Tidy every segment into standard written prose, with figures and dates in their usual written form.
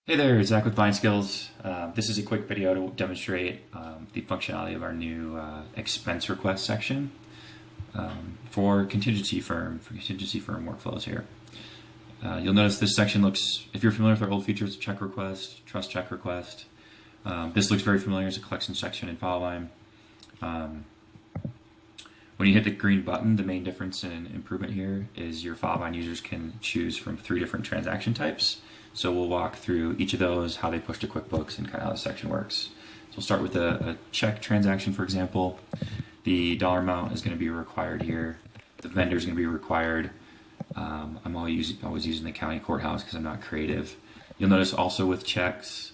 Hey there, Zach with Vine Skills. This is a quick video to demonstrate the functionality of our new expense request section for contingency firm workflows here. You'll notice this section looks, if you're familiar with our old features, check request, trust check request, this looks very familiar as a collection section in Filevine. When you hit the green button, the main difference and improvement here is your Filevine users can choose from 3 different transaction types. So we'll walk through each of those, how they push to QuickBooks, and kind of how the section works. So we'll start with a check transaction, for example. The dollar amount is going to be required here. The vendor is going to be required. I'm always using the county courthouse because I'm not creative. You'll notice also with checks,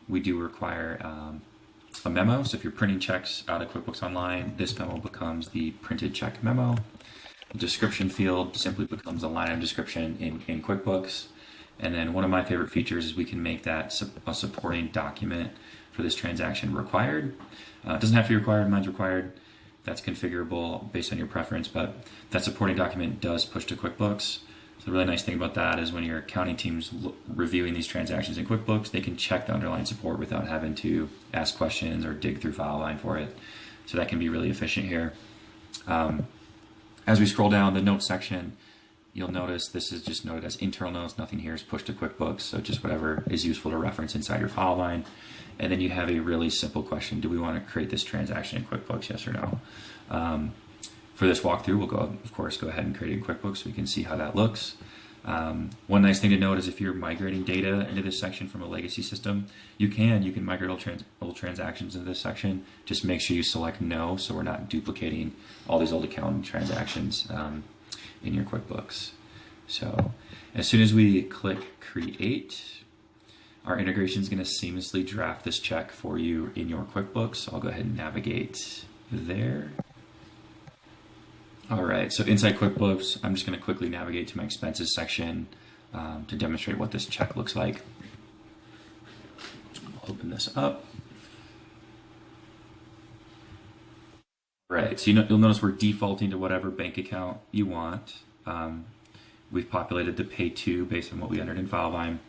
we do require a memo. So if you're printing checks out of QuickBooks Online, this memo becomes the printed check memo. The description field simply becomes a line item description in QuickBooks. And then one of my favorite features is we can make that a supporting document for this transaction required. It doesn't have to be required, mine's required. That's configurable based on your preference, but that supporting document does push to QuickBooks. So the really nice thing about that is when your accounting team's reviewing these transactions in QuickBooks, they can check the underlying support without having to ask questions or dig through Filevine for it. So that can be really efficient here. As we scroll down the notes section, you'll notice this is just noted as internal notes. Nothing here is pushed to QuickBooks, so just whatever is useful to reference inside your Filevine. And then you have a really simple question. Do we want to create this transaction in QuickBooks, yes or no? For this walkthrough, we'll of course, go ahead and create it in QuickBooks so we can see how that looks. One nice thing to note is if you're migrating data into this section from a legacy system, you can migrate old transactions into this section. Just make sure you select no, so we're not duplicating all these old accounting transactions in your QuickBooks. So as soon as we click create, our integration is going to seamlessly draft this check for you in your QuickBooks. So I'll go ahead and navigate there. All right, so inside QuickBooks, I'm just going to quickly navigate to my expenses section to demonstrate what this check looks like. I'll open this up. Right, so you'll notice we're defaulting to whatever bank account you want. We've populated the pay to based on what we entered in Filevine.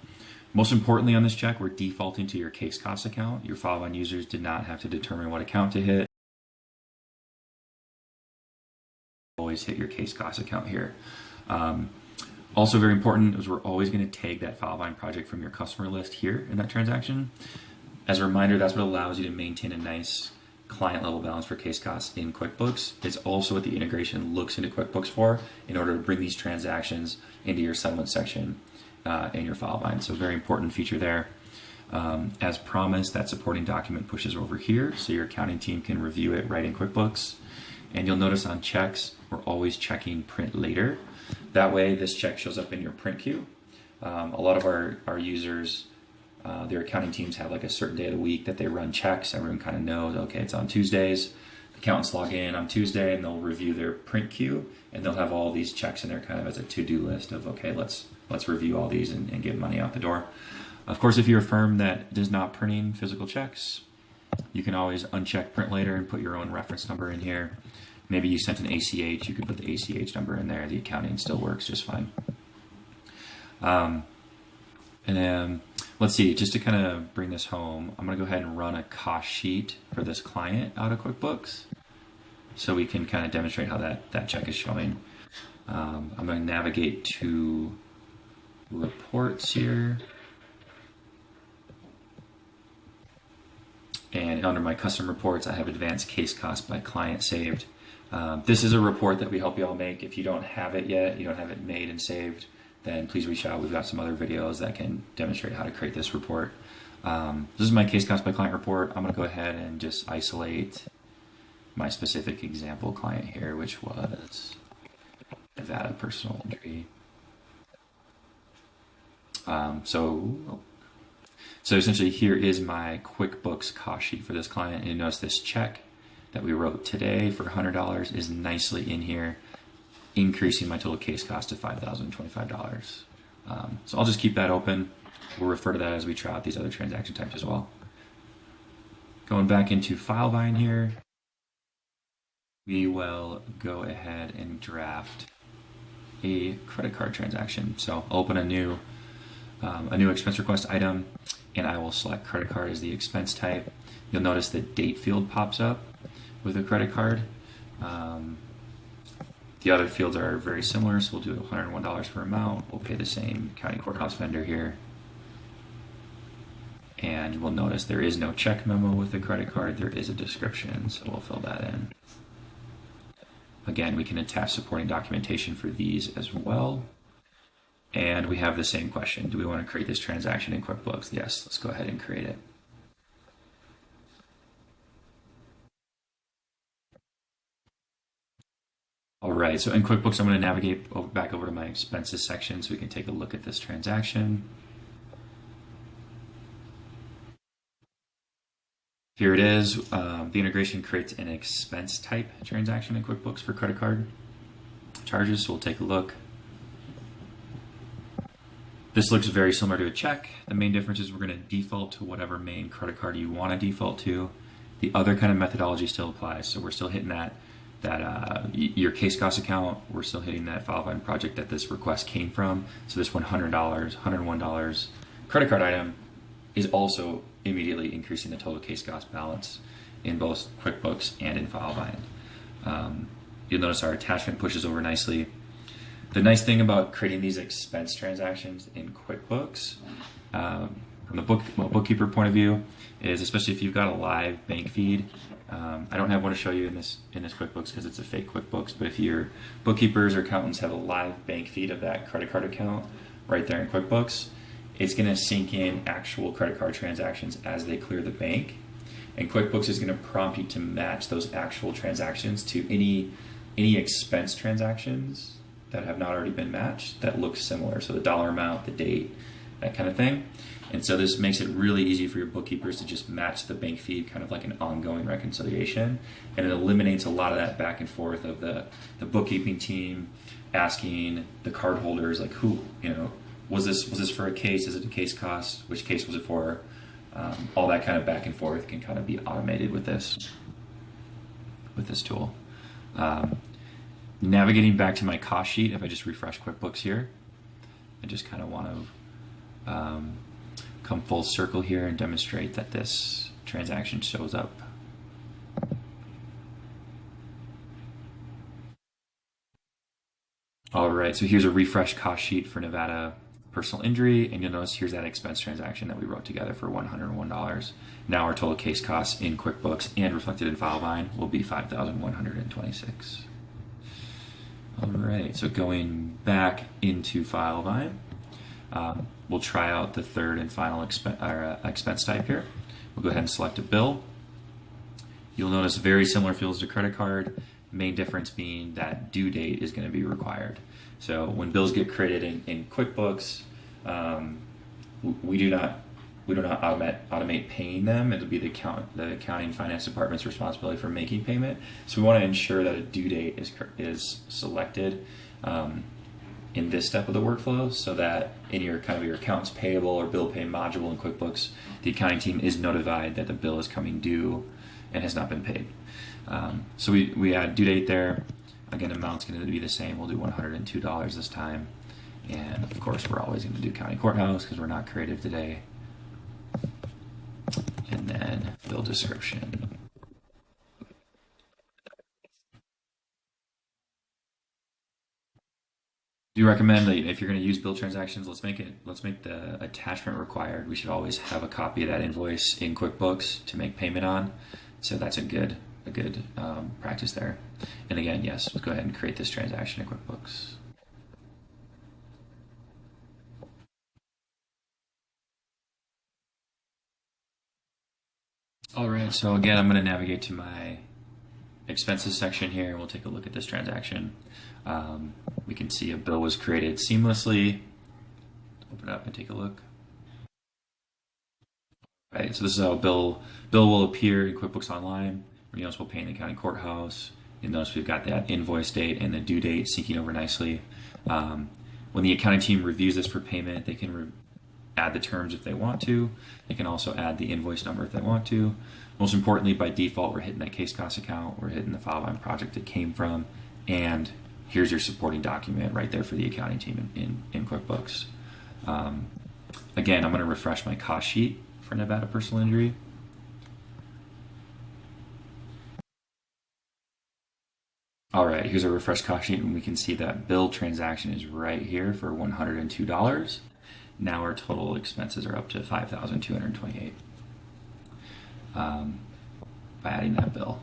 Most importantly on this check, we're defaulting to your case cost account. Your Filevine users did not have to determine what account to hit. Always hit your case cost account here. Also very important is we're always going to tag that Filevine project from your customer list here in that transaction. As a reminder, that's what allows you to maintain a nice client level balance for case costs in QuickBooks. It's also what the integration looks into QuickBooks for in order to bring these transactions into your settlement section in your Filevine. So very important feature there. As promised, that supporting document pushes over here so your accounting team can review it right in QuickBooks. And you'll notice on checks, we're always checking print later. That way this check shows up in your print queue. A lot of our users, their accounting teams have like a certain day of the week that they run checks. Everyone kind of knows, okay, it's on Tuesdays. Accountants log in on Tuesday and they'll review their print queue and they'll have all these checks in there kind of as a to-do list of, okay, let's review all these and get money out the door. Of course, if you're a firm that does not printing physical checks, you can always uncheck print later and put your own reference number in here. Maybe you sent an ACH, you could put the ACH number in there. The accounting still works just fine. And then let's see, just to kind of bring this home, I'm going to go ahead and run a cost sheet for this client out of QuickBooks so we can kind of demonstrate how that check is showing. I'm going to navigate to reports here. And under my custom reports, I have advanced case cost by client saved. This is a report that we help you all make. If you don't have it yet, you don't have it made and saved, then please reach out. We've got some other videos that can demonstrate how to create this report. This is my case cost by client report. I'm going to go ahead and just isolate my specific example client here, which was Nevada personal injury. So essentially here is my QuickBooks cost sheet for this client. And you notice this check that we wrote today for $100 is nicely in here, increasing my total case cost to $5,025. So I'll just keep that open. We'll refer to that as we try out these other transaction types as well. Going back into Filevine here, we will go ahead and draft a credit card transaction. So I'll open a new a new expense request item, and I will select credit card as the expense type. You'll notice the date field pops up with a credit card. The other fields are very similar, so we'll do $101 per amount. We'll pay the same county courthouse vendor here. And we'll notice there is no check memo with the credit card. There is a description, so we'll fill that in. Again, we can attach supporting documentation for these as well. And we have the same question. Do we want to create this transaction in QuickBooks? Yes, let's go ahead and create it. All right, so in QuickBooks, I'm going to navigate back over to my expenses section so we can take a look at this transaction. Here it is. The integration creates an expense type transaction in QuickBooks for credit card charges, so we'll take a look. This looks very similar to a check. The main difference is we're going to default to whatever main credit card you want to default to. The other kind of methodology still applies, so we're still hitting that your case cost account, we're still hitting that Filevine project that this request came from. So this $100, $101 credit card item is also immediately increasing the total case cost balance in both QuickBooks and in Filevine. You'll notice our attachment pushes over nicely. The nice thing about creating these expense transactions in QuickBooks, from the bookkeeper point of view, is especially if you've got a live bank feed. I don't have one to show you in this QuickBooks because it's a fake QuickBooks, but if your bookkeepers or accountants have a live bank feed of that credit card account right there in QuickBooks, it's going to sync in actual credit card transactions as they clear the bank. And QuickBooks is going to prompt you to match those actual transactions to any expense transactions that have not already been matched that look similar. So the dollar amount, the date, that kind of thing. And so this makes it really easy for your bookkeepers to just match the bank feed, kind of like an ongoing reconciliation. And it eliminates a lot of that back and forth of the bookkeeping team asking the card holders, like, who, was this for a case? Is it a case cost? Which case was it for? All that kind of back and forth can kind of be automated with this tool. Navigating back to my cost sheet, if I just refresh QuickBooks here, I just kind of want to come full circle here and demonstrate that this transaction shows up. All right, so here's a refresh cost sheet for Nevada personal injury, and you'll notice here's that expense transaction that we wrote together for $101. Now our total case costs in QuickBooks and reflected in Filevine will be $5,126. All right, so going back into Filevine, we'll try out the third and final expense type here. We'll go ahead and select a bill. You'll notice very similar fields to credit card, main difference being that due date is going to be required. So when bills get created in QuickBooks, we do not automate paying them. It'll be the accounting and finance department's responsibility for making payment. So we want to ensure that a due date is selected in this step of the workflow, so that in your accounts payable or bill pay module in QuickBooks, the accounting team is notified that the bill is coming due and has not been paid. So we add due date there. Again, amount's going to be the same. We'll do $102 this time. And of course, we're always going to do county courthouse because we're not creative today. And then bill description. Do recommend that if you're going to use bill transactions, let's make the attachment required. We should always have a copy of that invoice in QuickBooks to make payment on. So that's a good practice there. And again, yes, let's go ahead and create this transaction in QuickBooks. All right, so again, I'm going to navigate to my expenses section here, and we'll take a look at this transaction. We can see a bill was created seamlessly. Open it up and take a look. All right, so this is how a bill will appear in QuickBooks Online. You'll notice we'll pay in the county courthouse. You'll notice we've got that invoice date and the due date syncing over nicely. When the accounting team reviews this for payment, they can add the terms if they want to. They can also add the invoice number if they want to. Most importantly, by default, we're hitting that case cost account, we're hitting the Filevine project it came from, and here's your supporting document right there for the accounting team in QuickBooks. Again, I'm going to refresh my cost sheet for Nevada personal injury. All right, here's a refresh cost sheet, and we can see that bill transaction is right here for $102. Now our total expenses are up to $5,228 by adding that bill.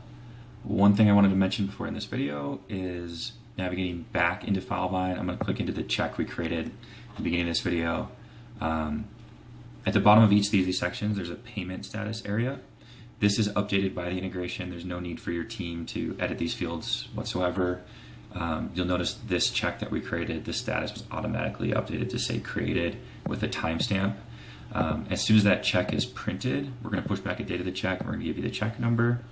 One thing I wanted to mention before in this video is navigating back into Filevine. I'm going to click into the check we created at the beginning of this video. At the bottom of each of these sections, there's a payment status area. This is updated by the integration. There's no need for your team to edit these fields whatsoever. You'll notice this check that we created, the status was automatically updated to say created with a timestamp. As soon as that check is printed, we're going to push back a date of the check. We're going to give you the check number.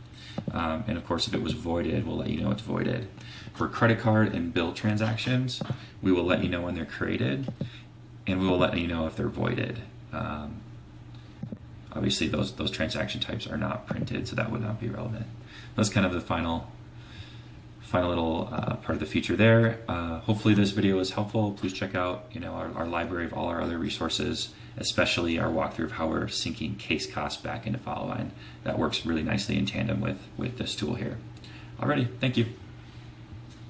And of course, if it was voided, we'll let you know it's voided. For credit card and bill transactions, we will let you know when they're created, and we will let you know if they're voided. Obviously, those transaction types are not printed, so that would not be relevant. That's kind of the final little part of the feature there. Hopefully, this video was helpful. Please check out our library of all our other resources, especially our walkthrough of how we're syncing case costs back into Filevine. That works really nicely in tandem with this tool here. Alrighty, thank you.